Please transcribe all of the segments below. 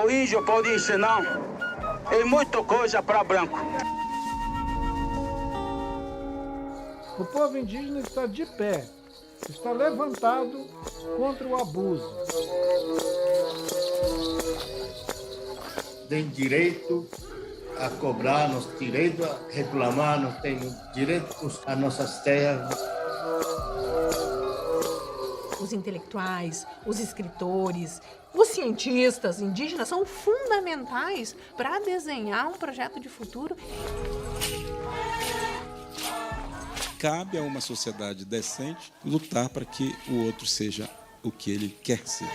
o índio pode ensinar em muita coisa para branco. O povo indígena está de pé, está levantado contra o abuso. Tem direito a cobrar, nós direito a reclamar, nós temos direitos às nossas terras. Os intelectuais, os escritores, os cientistas indígenas são fundamentais para desenhar um projeto de futuro. Cabe a uma sociedade decente lutar para que o outro seja o que ele quer ser.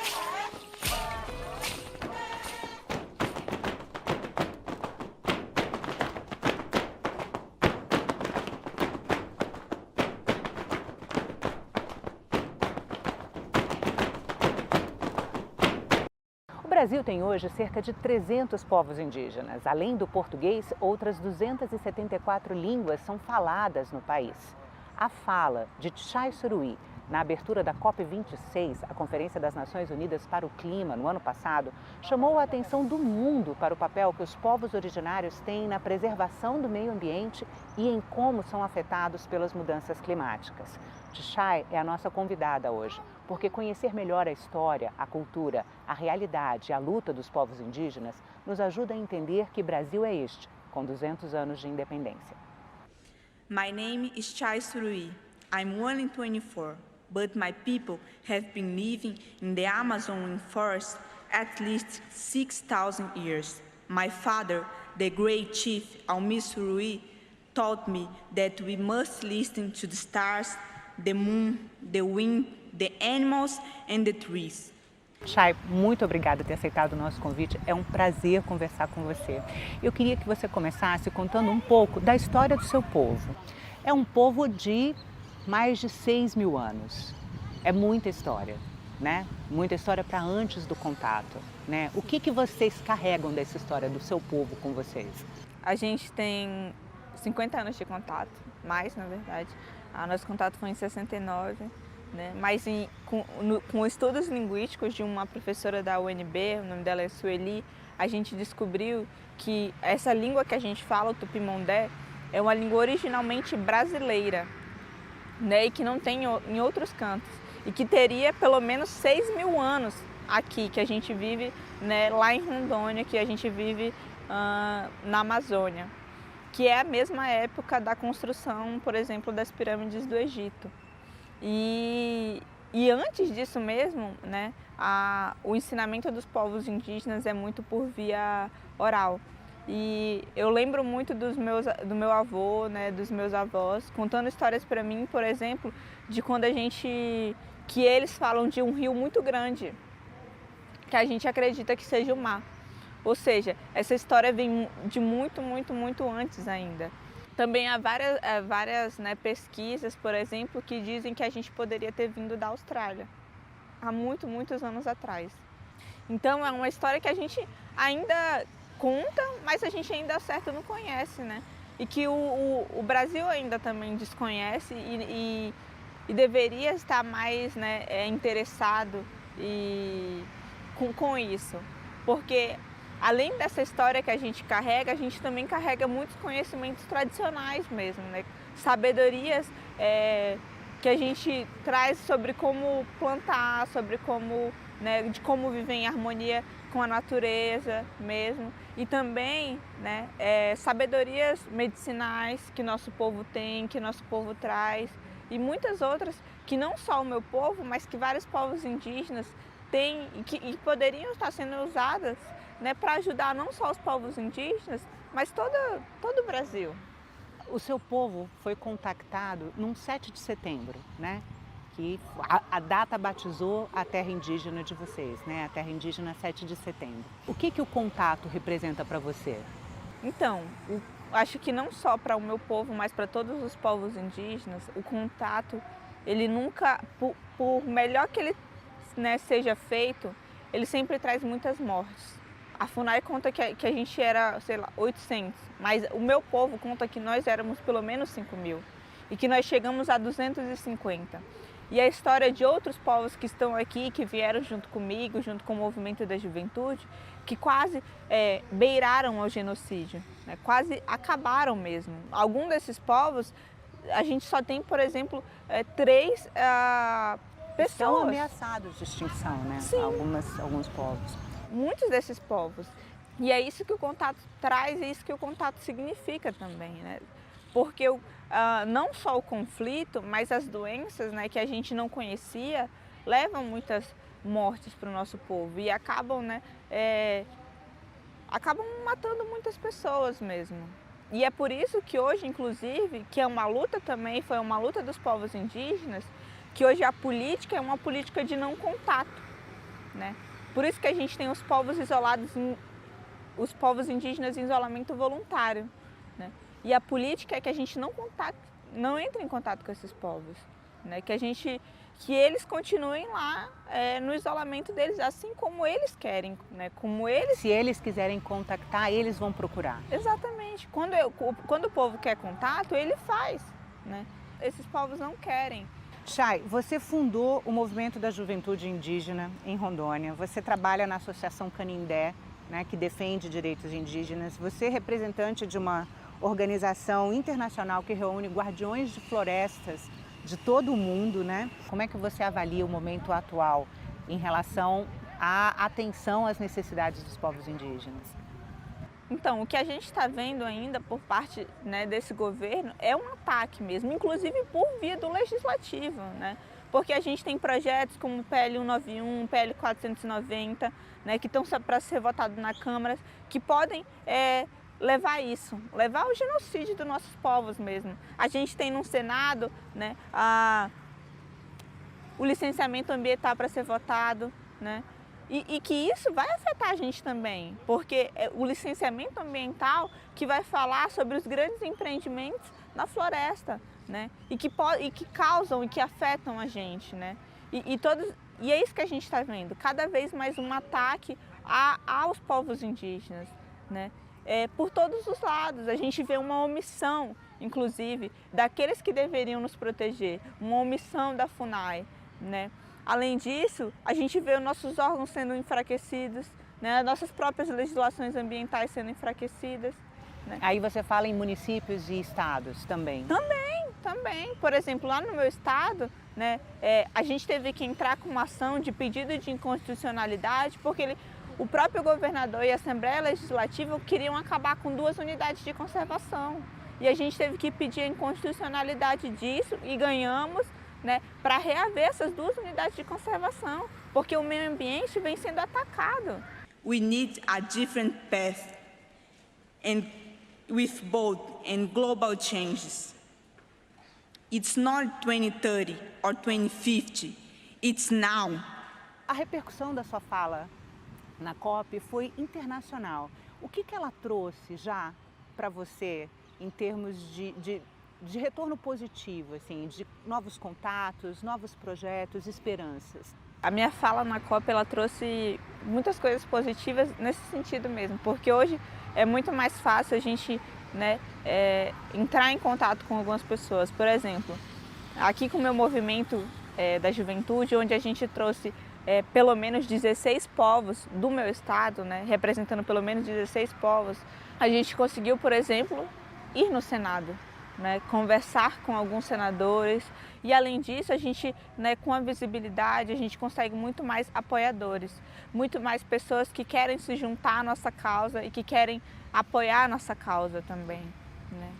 O Brasil tem hoje cerca de 300 povos indígenas. Além do português, outras 274 línguas são faladas no país. A fala de Tchai Suruí na abertura da COP26, a Conferência das Nações Unidas para o Clima, no ano passado, chamou a atenção do mundo para o papel que os povos originários têm na preservação do meio ambiente e em como são afetados pelas mudanças climáticas. Tchai é a nossa convidada hoje, porque conhecer melhor a história, a cultura, a realidade e a luta dos povos indígenas nos ajuda a entender que Brasil é este, com 200 anos de independência. My name is Tchai Suruí. I'm 1 in 24, but my people have been living in the Amazon forest at least 6,000 years. My father, the great chief Almi Suruí, taught me that we must listen to the stars, the moon, the wind, the animals and the trees. Tchai, muito obrigada por ter aceitado o nosso convite. É um prazer conversar com você. Eu queria que você começasse contando um pouco da história do seu povo. É um povo de mais de 6.000 anos. É muita história, né? Muita história para antes do contato, né? O que vocês carregam dessa história do seu povo com vocês? A gente tem 50 anos de contato, mais na verdade. O nosso contato foi em 69. Né? Mas com estudos linguísticos de uma professora da UNB, o nome dela é Sueli, a gente descobriu que essa língua que a gente fala, o Tupimondé, é uma língua originalmente brasileira, né? E que não tem em outros cantos. E que teria pelo menos 6.000 anos aqui, que a gente vive, né, lá em Rondônia, que a gente vive na Amazônia, que é a mesma época da construção, por exemplo, das pirâmides do Egito. E antes disso mesmo, né, o ensinamento dos povos indígenas é muito por via oral. E eu lembro muito do meu avô, né, dos meus avós, contando histórias para mim, por exemplo, de quando que eles falam de um rio muito grande, que a gente acredita que seja o mar. Ou seja, essa história vem de muito, muito, muito antes ainda. Também há várias né, pesquisas, por exemplo, que dizem que a gente poderia ter vindo da Austrália, há muitos anos atrás. Então é uma história que a gente ainda conta, mas a gente ainda certo não conhece, né? E que o Brasil ainda também desconhece e deveria estar mais né, interessado com isso. Porque além dessa história que a gente também carrega muitos conhecimentos tradicionais mesmo, né? Sabedorias que a gente traz sobre como plantar, sobre como, né, de como viver em harmonia com a natureza mesmo. E também né, sabedorias medicinais que nosso povo tem, que nosso povo traz. E muitas outras que não só o meu povo, mas que vários povos indígenas têm e poderiam estar sendo usadas né, para ajudar não só os povos indígenas, mas todo o Brasil. O seu povo foi contactado num 7 de setembro, né? Que a data batizou a terra indígena de vocês, né? A terra indígena 7 de setembro. O que o contato representa para você? Então, acho que não só para o meu povo, mas para todos os povos indígenas, o contato, ele nunca, por melhor que ele né, seja feito, ele sempre traz muitas mortes. A FUNAI conta que a gente era, sei lá, 800, mas o meu povo conta que nós éramos pelo menos 5.000 e que nós chegamos a 250. E a história de outros povos que estão aqui, que vieram junto comigo, junto com o movimento da juventude, que quase beiraram ao genocídio, né? Quase acabaram mesmo. Alguns desses povos, a gente só tem, por exemplo, 3 pessoas. Estão ameaçados de extinção, né? Sim. Alguns povos. Muitos desses povos. E é isso que o contato traz, é isso que o contato significa também, né? Porque não só o conflito, mas as doenças, né, que a gente não conhecia, levam muitas mortes para o nosso povo e acabam, né, acabam matando muitas pessoas mesmo. E é por isso que hoje, inclusive, que é uma luta também, foi uma luta dos povos indígenas, que hoje a política é uma política de não contato, né? Por isso que a gente tem os povos isolados, os povos indígenas em isolamento voluntário, né? E a política é que a gente não entre em contato com esses povos, né? Que eles continuem lá no isolamento deles, assim como eles querem, né? Se eles quiserem contactar, eles vão procurar. Exatamente. Quando o povo quer contato, ele faz, né? Esses povos não querem. Chay, você fundou o Movimento da Juventude Indígena em Rondônia. Você trabalha na Associação Canindé, né, que defende direitos indígenas. Você é representante de uma organização internacional que reúne guardiões de florestas de todo o mundo, né? Como é que você avalia o momento atual em relação à atenção às necessidades dos povos indígenas? Então, o que a gente está vendo ainda por parte, né, desse governo é um ataque mesmo, inclusive por via do legislativo, né? Porque a gente tem projetos como o PL 191, PL 490, né, que estão para ser votados na Câmara, que podem levar ao genocídio dos nossos povos mesmo. A gente tem no Senado, né, o licenciamento ambiental para ser votado, né? E que isso vai afetar a gente também, porque é o licenciamento ambiental que vai falar sobre os grandes empreendimentos na floresta, né? E que causam e que afetam a gente, né? E é isso que a gente está vendo, cada vez mais um ataque aos povos indígenas, né? Por todos os lados, a gente vê uma omissão, inclusive, daqueles que deveriam nos proteger, uma omissão da FUNAI, né? Além disso, a gente vê os nossos órgãos sendo enfraquecidos, né? Nossas próprias legislações ambientais sendo enfraquecidas, né? Aí você fala em municípios e estados também? Também. Por exemplo, lá no meu estado, né, a gente teve que entrar com uma ação de pedido de inconstitucionalidade, porque o próprio governador e a Assembleia Legislativa queriam acabar com 2 unidades de conservação. E a gente teve que pedir a inconstitucionalidade disso e ganhamos, né, para reaver essas 2 unidades de conservação, porque o meio ambiente vem sendo atacado. We need a different path with bold and global changes. It's not 2030 or 2050, it's now. A repercussão da sua fala na COP foi internacional. O que ela trouxe já para você em termos de retorno positivo, assim, de novos contatos, novos projetos, esperanças? A minha fala na COP, ela trouxe muitas coisas positivas nesse sentido mesmo, porque hoje é muito mais fácil a gente, né, entrar em contato com algumas pessoas. Por exemplo, aqui com o meu movimento da juventude, onde a gente trouxe pelo menos 16 povos do meu estado, né, representando pelo menos 16 povos, a gente conseguiu, por exemplo, ir no Senado, né, conversar com alguns senadores e, além disso, a gente, né, com a visibilidade, a gente consegue muito mais apoiadores, muito mais pessoas que querem se juntar à nossa causa e que querem apoiar a nossa causa também, né?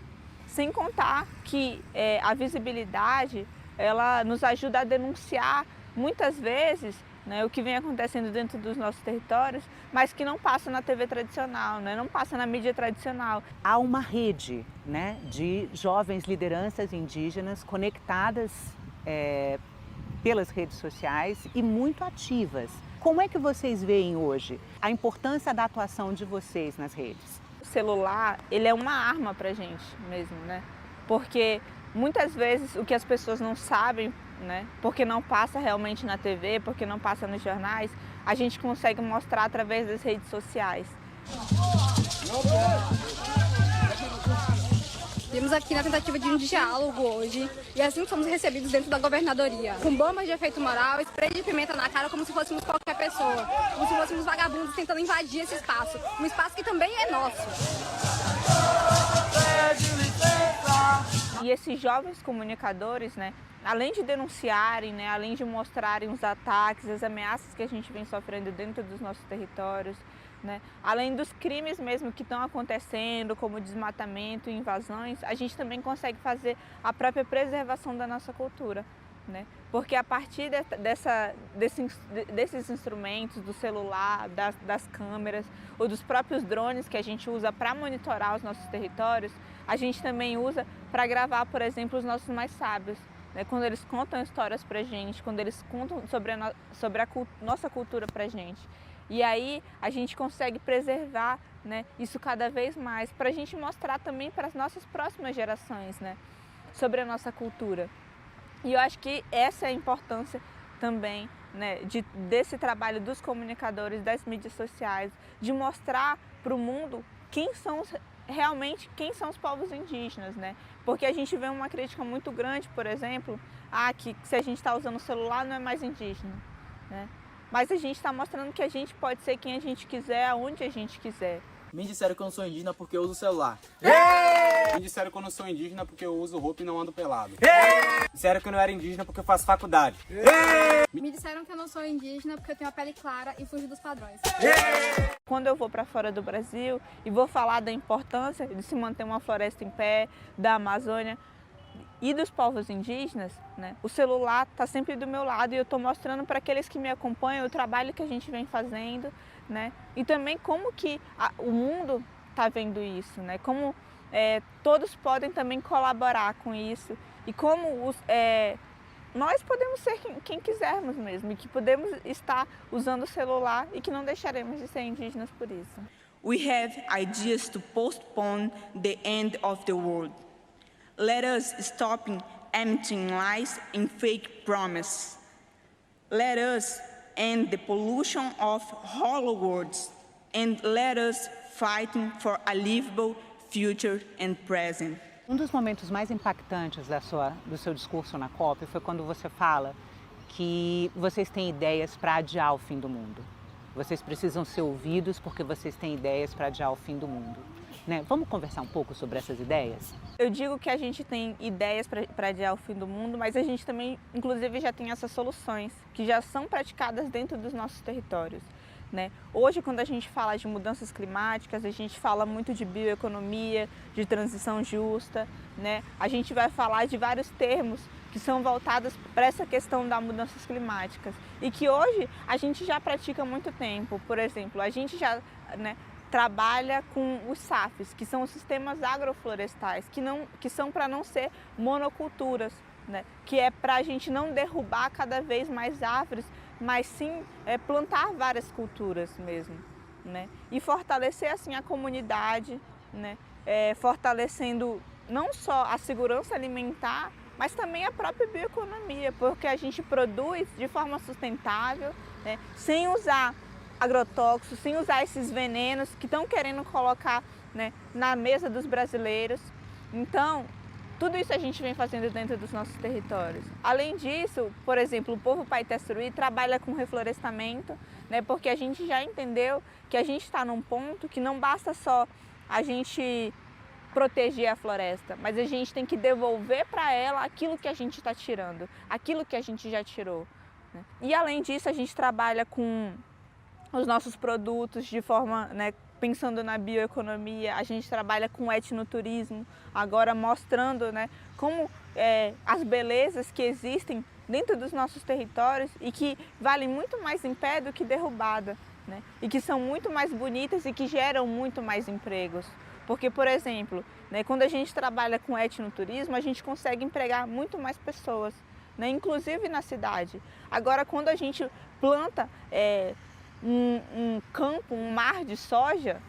Sem contar que a visibilidade, ela nos ajuda a denunciar muitas vezes, né, o que vem acontecendo dentro dos nossos territórios, mas que não passa na TV tradicional, né, não passa na mídia tradicional. Há uma rede, né, de jovens lideranças indígenas conectadas pelas redes sociais e muito ativas. Como é que vocês veem hoje a importância da atuação de vocês nas redes? O celular, ele é uma arma pra gente mesmo, né? Porque muitas vezes o que as pessoas não sabem, né, porque não passa realmente na TV, porque não passa nos jornais, a gente consegue mostrar através das redes sociais. Viemos aqui na tentativa de um diálogo hoje e assim somos recebidos dentro da governadoria. Com bombas de efeito moral, spray de pimenta na cara como se fôssemos qualquer pessoa. Como se fôssemos vagabundos tentando invadir esse espaço. Um espaço que também é nosso. E esses jovens comunicadores, né, além de denunciarem, né, além de mostrarem os ataques, as ameaças que a gente vem sofrendo dentro dos nossos territórios, né, além dos crimes mesmo que estão acontecendo, como desmatamento e invasões, a gente também consegue fazer a própria preservação da nossa cultura, né? Porque a partir desses instrumentos, do celular, das câmeras ou dos próprios drones que a gente usa para monitorar os nossos territórios, a gente também usa para gravar, por exemplo, os nossos mais sábios, né? Quando eles contam histórias para a gente, quando eles contam sobre a nossa cultura para a gente. E aí a gente consegue preservar, né, isso cada vez mais, para a gente mostrar também para as nossas próximas gerações, né, sobre a nossa cultura. E eu acho que essa é a importância também, né, desse trabalho dos comunicadores, das mídias sociais, de mostrar para o mundo quem são os povos indígenas, né? Porque a gente vê uma crítica muito grande, por exemplo, que se a gente está usando o celular não é mais indígena, né? Mas a gente está mostrando que a gente pode ser quem a gente quiser, aonde a gente quiser. Me disseram que eu não sou indígena porque eu uso o celular. Me disseram que eu não sou indígena porque eu uso roupa e não ando pelado. Me disseram que eu não era indígena porque eu faço faculdade. Me disseram que eu não sou indígena porque eu tenho a pele clara e fujo dos padrões. Quando eu vou para fora do Brasil e vou falar da importância de se manter uma floresta em pé, da Amazônia e dos povos indígenas, né, o celular está sempre do meu lado e eu estou mostrando para aqueles que me acompanham o trabalho que a gente vem fazendo, né, e também como que o mundo está vendo isso, né, como todos podem também colaborar com isso e como nós podemos ser quem quisermos mesmo e que podemos estar usando o celular e que não deixaremos de ser indígenas por isso. We have ideas to postpone the end of the world. Let us stop emptying lies and fake promises. Let us end the pollution of hollow words and let us fight for a livable future and present. Um dos momentos mais impactantes do seu discurso na COP foi quando você fala que vocês têm ideias para adiar o fim do mundo. Vocês precisam ser ouvidos porque vocês têm ideias para adiar o fim do mundo. Né? Vamos conversar um pouco sobre essas ideias? Eu digo que a gente tem ideias para adiar o fim do mundo, mas a gente também, inclusive, já tem essas soluções que já são praticadas dentro dos nossos territórios, né? Hoje, quando a gente fala de mudanças climáticas, a gente fala muito de bioeconomia, de transição justa, né? A gente vai falar de vários termos que são voltados para essa questão das mudanças climáticas e que hoje a gente já pratica há muito tempo. Por exemplo, a gente já, né, trabalha com os SAFs, que são os sistemas agroflorestais, que são para não ser monoculturas, né? Que é para a gente não derrubar cada vez mais árvores, mas sim plantar várias culturas mesmo, né? E fortalecer assim a comunidade, né? Fortalecendo não só a segurança alimentar, mas também a própria bioeconomia, porque a gente produz de forma sustentável, né? Sem usar agrotóxicos, sem usar esses venenos que estão querendo colocar, né, na mesa dos brasileiros. Então, tudo isso a gente vem fazendo dentro dos nossos territórios. Além disso, por exemplo, o povo Paité Suruí trabalha com reflorestamento, né, porque a gente já entendeu que a gente está num ponto que não basta só a gente proteger a floresta, mas a gente tem que devolver para ela aquilo que a gente está tirando, aquilo que a gente já tirou, né? E além disso, a gente trabalha com os nossos produtos de forma, né, pensando na bioeconomia, a gente trabalha com etnoturismo, agora mostrando, né, como as belezas que existem dentro dos nossos territórios e que valem muito mais em pé do que derrubada, né, e que são muito mais bonitas e que geram muito mais empregos. Porque, por exemplo, né, quando a gente trabalha com etnoturismo, a gente consegue empregar muito mais pessoas, né, inclusive na cidade. Agora, quando a gente planta um campo, um mar de soja,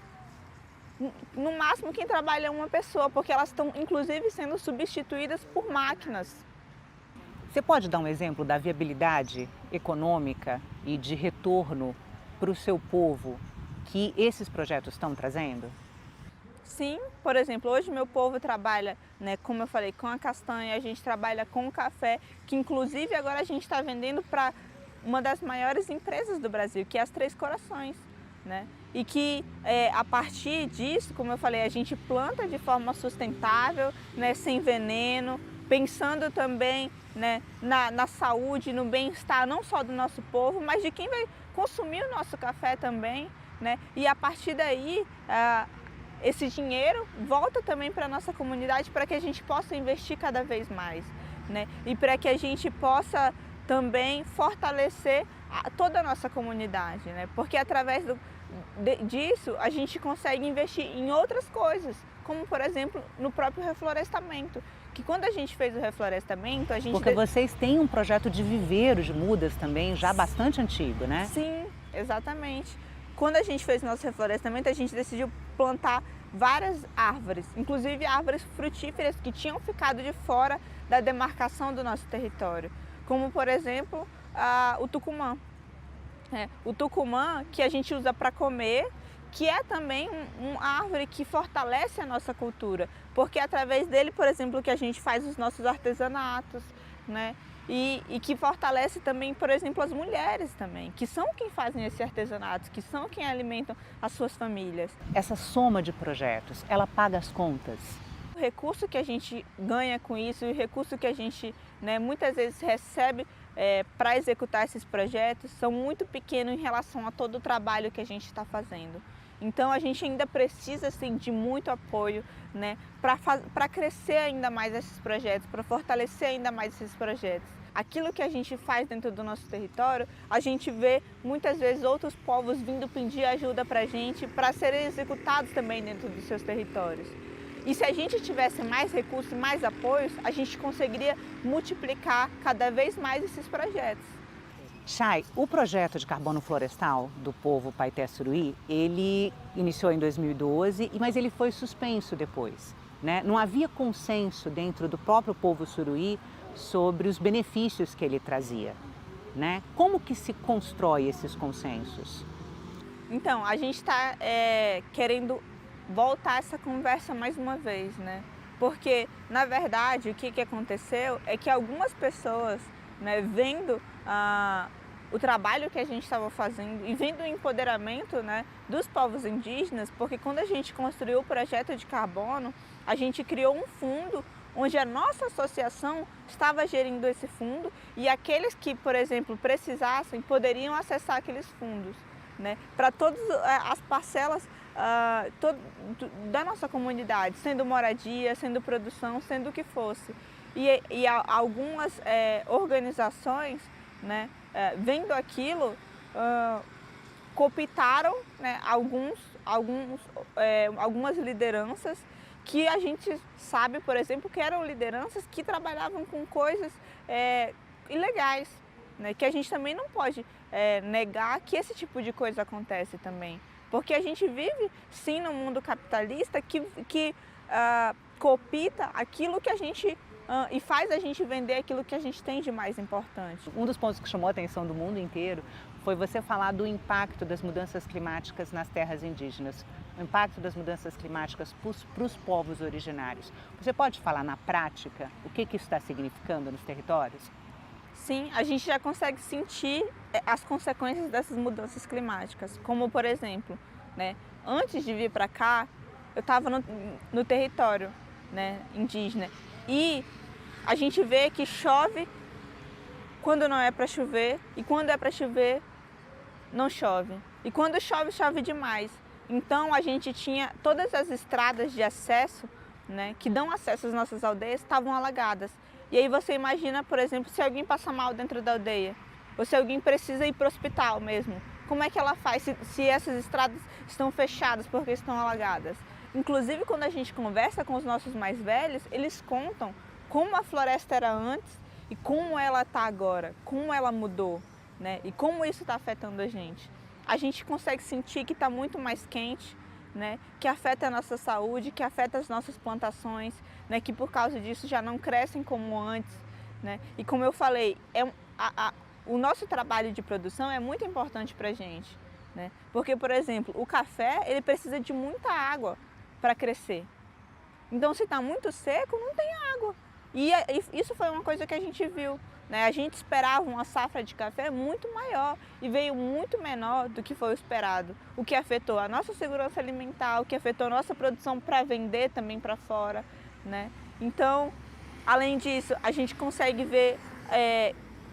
no máximo quem trabalha é uma pessoa, porque elas estão inclusive sendo substituídas por máquinas. Você pode dar um exemplo da viabilidade econômica e de retorno para o seu povo que esses projetos estão trazendo? Sim, por exemplo, hoje meu povo trabalha, né, como eu falei, com a castanha, a gente trabalha com o café, que inclusive agora a gente está vendendo para uma das maiores empresas do Brasil, que é as Três Corações, né? E que a partir disso, como eu falei, a gente planta de forma sustentável, né, sem veneno, pensando também, né, na saúde, no bem-estar não só do nosso povo, mas de quem vai consumir o nosso café também, né? E a partir daí, esse dinheiro volta também para a nossa comunidade para que a gente possa investir cada vez mais, né? E para que a gente possa também fortalecer toda a nossa comunidade, né? Porque através disso a gente consegue investir em outras coisas, como por exemplo no próprio reflorestamento, que quando a gente fez o reflorestamento, a gente... Porque vocês têm um projeto de viveiro de mudas também, já bastante antigo, né? Sim, exatamente. Quando a gente fez o nosso reflorestamento, a gente decidiu plantar várias árvores, inclusive árvores frutíferas que tinham ficado de fora da demarcação do nosso território, como por exemplo o tucumã. O tucumã que a gente usa para comer, que é também uma árvore que fortalece a nossa cultura, porque é através dele, por exemplo, que a gente faz os nossos artesanatos, né? E que fortalece também, por exemplo, as mulheres também, que são quem fazem esse artesanato, que são quem alimentam as suas famílias. Essa soma de projetos, ela paga as contas? O recurso que a gente ganha com isso, o recurso que a gente, né, muitas vezes recebe para executar esses projetos, são muito pequenos em relação a todo o trabalho que a gente está fazendo. Então a gente ainda precisa assim, de muito apoio, né, para crescer ainda mais esses projetos, para fortalecer ainda mais esses projetos. Aquilo que a gente faz dentro do nosso território, a gente vê muitas vezes outros povos vindo pedir ajuda para a gente, para serem executados também dentro dos seus territórios. E se a gente tivesse mais recursos, mais apoios, a gente conseguiria multiplicar cada vez mais esses projetos. Chay, o projeto de carbono florestal do povo Paité Suruí, ele iniciou em 2012, mas ele foi suspenso depois, né? Não havia consenso dentro do próprio povo Suruí sobre os benefícios que ele trazia, né? Como que se constrói esses consensos? Então, a gente está querendo voltar essa conversa mais uma vez, né? Porque, na verdade, o que aconteceu é que algumas pessoas, né, vendo o trabalho que a gente estava fazendo e vendo o empoderamento, né, dos povos indígenas, porque quando a gente construiu o projeto de carbono, a gente criou um fundo onde a nossa associação estava gerindo esse fundo e aqueles que, por exemplo, precisassem, poderiam acessar aqueles fundos, né, para todas as parcelas da nossa comunidade, sendo moradia, sendo produção, sendo o que fosse. E algumas organizações, né, vendo aquilo, cooptaram, né, algumas lideranças que a gente sabe, por exemplo, que eram lideranças que trabalhavam com coisas ilegais, né, que a gente também não pode negar que esse tipo de coisa acontece também. Porque a gente vive, sim, num mundo capitalista que coopta aquilo que a gente e faz a gente vender aquilo que a gente tem de mais importante. Um dos pontos que chamou a atenção do mundo inteiro foi você falar do impacto das mudanças climáticas nas terras indígenas, o impacto das mudanças climáticas para os povos originários. Você pode falar na prática o que isso está significando nos territórios? Sim, a gente já consegue sentir as consequências dessas mudanças climáticas, como por exemplo, né, antes de vir para cá, eu estava no território, né, indígena e a gente vê que chove quando não é para chover e quando é para chover não chove. E quando chove, chove demais. Então a gente tinha todas as estradas de acesso, né, que dão acesso às nossas aldeias, estavam alagadas. E aí você imagina, por exemplo, se alguém passa mal dentro da aldeia, ou se alguém precisa ir para o hospital mesmo, como é que ela faz se essas estradas estão fechadas porque estão alagadas? Inclusive, quando a gente conversa com os nossos mais velhos, eles contam como a floresta era antes e como ela está agora, como ela mudou, né? E como isso está afetando a gente. A gente consegue sentir que está muito mais quente, né, que afeta a nossa saúde, que afeta as nossas plantações, né, que por causa disso já não crescem como antes, né? E como eu falei, o nosso trabalho de produção é muito importante para a gente, né? Porque, por exemplo, o café ele precisa de muita água para crescer. Então, se está muito seco, não tem água. E isso foi uma coisa que a gente viu, né? A gente esperava uma safra de café muito maior e veio muito menor do que foi o esperado. O que afetou a nossa segurança alimentar, o que afetou a nossa produção para vender também para fora, né? Então, além disso, a gente consegue ver,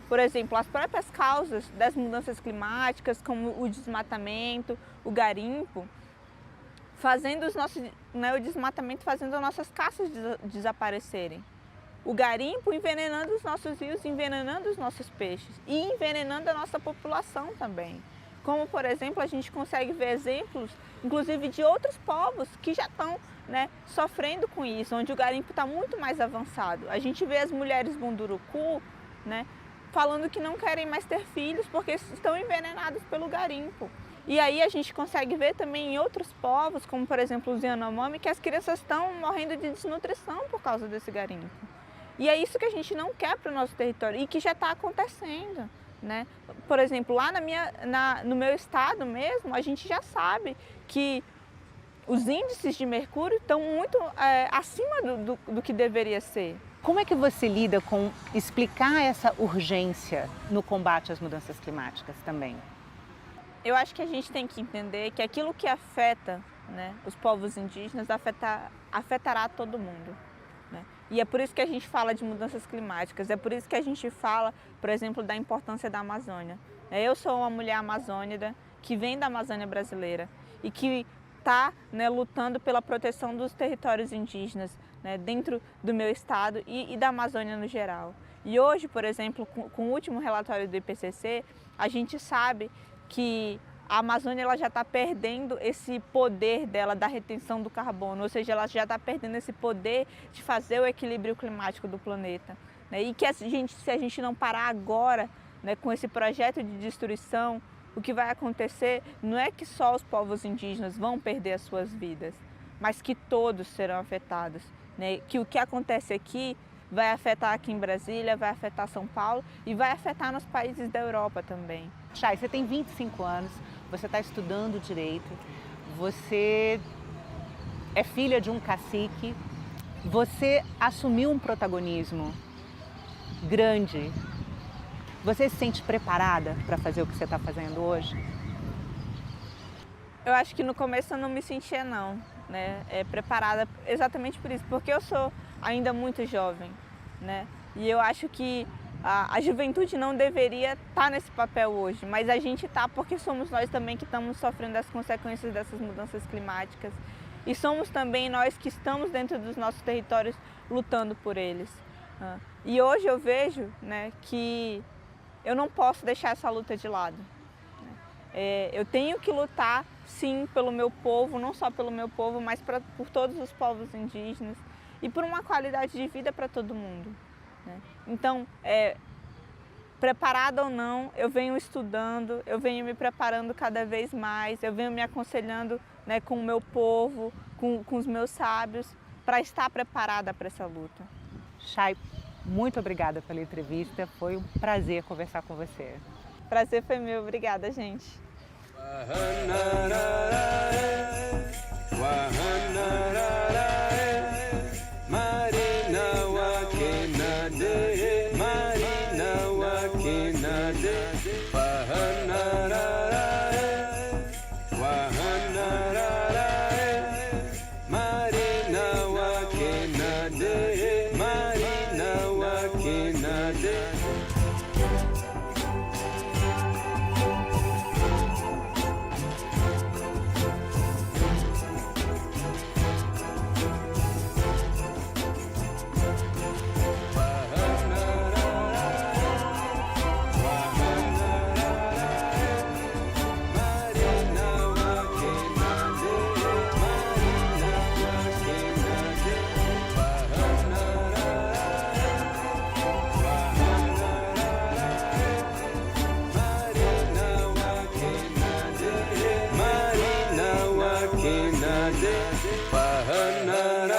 por exemplo, as próprias causas das mudanças climáticas, como o desmatamento, o garimpo, fazendo o desmatamento fazendo as nossas caças desaparecerem. O garimpo envenenando os nossos rios, envenenando os nossos peixes e envenenando a nossa população também. Como, por exemplo, a gente consegue ver exemplos, inclusive, de outros povos que já estão, né, sofrendo com isso, onde o garimpo está muito mais avançado. A gente vê as mulheres Munduruku, né, falando que não querem mais ter filhos porque estão envenenados pelo garimpo. E aí a gente consegue ver também em outros povos, como, por exemplo, os Yanomami, que as crianças estão morrendo de desnutrição por causa desse garimpo. E é isso que a gente não quer para o nosso território e que já está acontecendo, né? Por exemplo, lá no meu estado mesmo, a gente já sabe que os índices de mercúrio estão muito acima do que deveria ser. Como é que você lida com explicar essa urgência no combate às mudanças climáticas também? Eu acho que a gente tem que entender que aquilo que afeta, né, os povos indígenas afetará todo mundo. Né? E é por isso que a gente fala de mudanças climáticas, é por isso que a gente fala, por exemplo, da importância da Amazônia. Eu sou uma mulher amazônica que vem da Amazônia brasileira e que está, né, lutando pela proteção dos territórios indígenas, né, dentro do meu estado e da Amazônia no geral. E hoje, por exemplo, com o último relatório do IPCC, a gente sabe que a Amazônia ela já está perdendo esse poder dela da retenção do carbono, ou seja, ela já está perdendo esse poder de fazer o equilíbrio climático do planeta. Né? E que se a gente não parar agora, né, com esse projeto de destruição, o que vai acontecer não é que só os povos indígenas vão perder as suas vidas, mas que todos serão afetados. Né? Que o que acontece aqui vai afetar aqui em Brasília, vai afetar São Paulo e vai afetar nos países da Europa também. Chay, você tem 25 anos, você está estudando direito, você é filha de um cacique, você assumiu um protagonismo grande. Você se sente preparada para fazer o que você está fazendo hoje? Eu acho que no começo eu não me sentia não, né? Preparada exatamente por isso, porque eu sou ainda muito jovem, né? E eu acho que a juventude não deveria estar nesse papel hoje, mas a gente está porque somos nós também que estamos sofrendo as consequências dessas mudanças climáticas e somos também nós que estamos dentro dos nossos territórios lutando por eles. E hoje eu vejo, né, que eu não posso deixar essa luta de lado. Eu tenho que lutar, sim, pelo meu povo, não só pelo meu povo, mas por todos os povos indígenas e por uma qualidade de vida para todo mundo. Né? Então, preparada ou não, eu venho estudando, eu venho me preparando cada vez mais, eu venho me aconselhando, né, com o meu povo, com os meus sábios, para estar preparada para essa luta. Chay, muito obrigada pela entrevista, foi um prazer conversar com você. Prazer foi meu, obrigada, gente. Pahanara